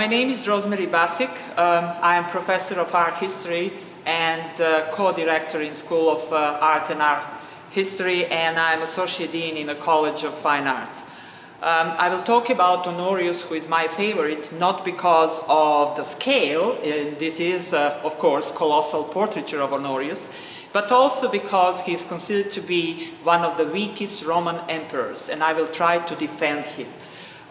My name is Rosemary Basic. I am professor of art history and co-director in School of Art and Art History, and I'm associate dean in the College of Fine Arts. I will talk about Honorius, who is my favorite, not because of the scale, this is of course colossal portraiture of Honorius, but also because he is considered to be one of the weakest Roman emperors, and I will try to defend him.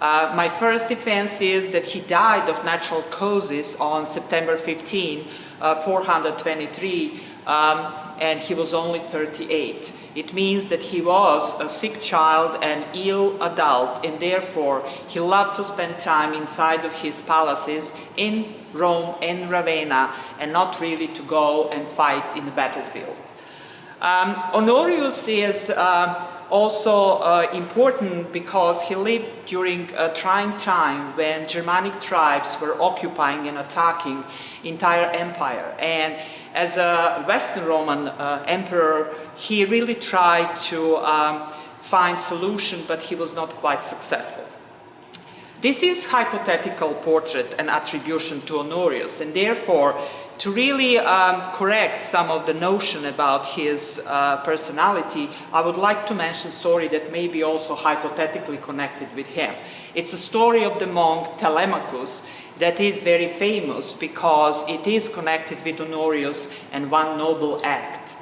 My first defense is that he died of natural causes on September 15, 423, and he was only 38. It means that he was a sick child and ill adult, and therefore he loved to spend time inside of his palaces in Rome and Ravenna, and not really to go and fight in the battlefield. Honorius is also important because he lived during a trying time when Germanic tribes were occupying and attacking entire empire. And as a Western Roman emperor, he really tried to find solution, but he was not quite successful. This is hypothetical portrait and attribution to Honorius, and therefore to really correct some of the notion about his personality, I would like to mention a story that may be also hypothetically connected with him. It's a story of the monk Telemachus that is very famous because it is connected with Honorius and one noble act.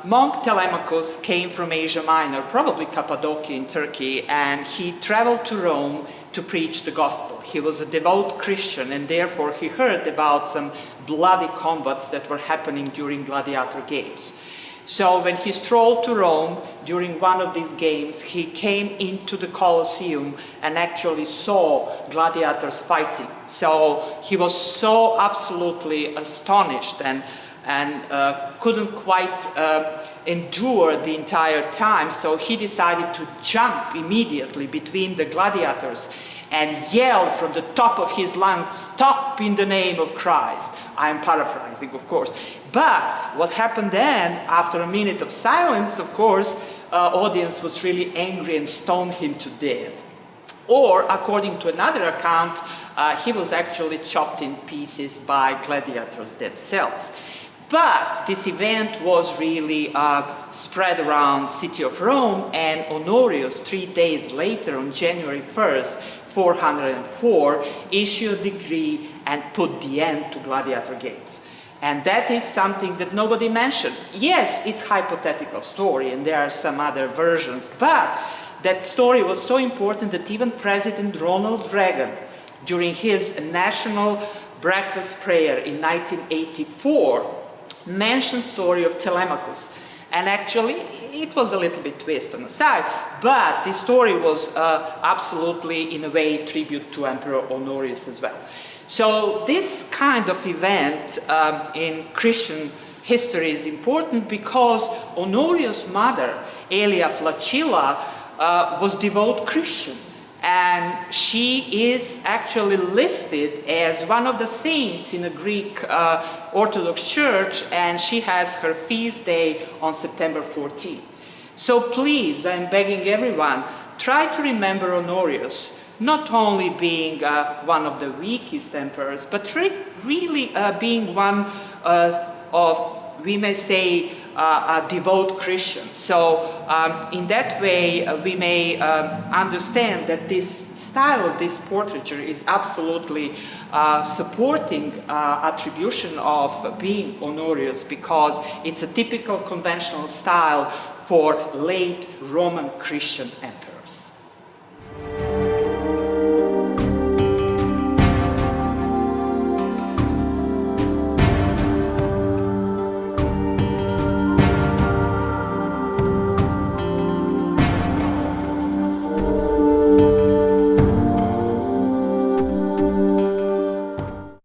Monk Telemachus came from Asia Minor, probably Cappadocia in Turkey, and he traveled to Rome to preach the gospel. He was a devout Christian, and therefore he heard about some bloody combats that were happening during gladiator games. So when he strolled to Rome during one of these games, he came into the Colosseum and actually saw gladiators fighting. So he was so absolutely astonished and couldn't quite endure the entire time, so he decided to jump immediately between the gladiators and yell from the top of his lungs, "Stop in the name of Christ." I am paraphrasing, of course. But what happened then, after a minute of silence, of course, audience was really angry and stoned him to death. Or, according to another account, he was actually chopped in pieces by gladiators themselves. But this event was really spread around the city of Rome, and Honorius, 3 days later, on January 1st, 404, issued a decree and put the end to gladiator games. And that is something that nobody mentioned. Yes, it's a hypothetical story, and there are some other versions, but that story was so important that even President Ronald Reagan, during his national breakfast prayer in 1984, mentioned story of Telemachus. And actually, it was a little bit twist on the side, but the story was absolutely, in a way, tribute to Emperor Honorius as well. So this kind of event in Christian history is important because Honorius' mother, Aelia Flacilla, was devout Christian. And she is actually listed as one of the saints in the Greek Orthodox Church, and she has her feast day on September 14. So please, I'm begging everyone, try to remember Honorius, not only being one of the weakest emperors, but really being one of, we may say, a devout Christian. So in that way, we may understand that this style of this portraiture is absolutely supporting attribution of being Honorius, because it's a typical conventional style for late Roman Christian emperor.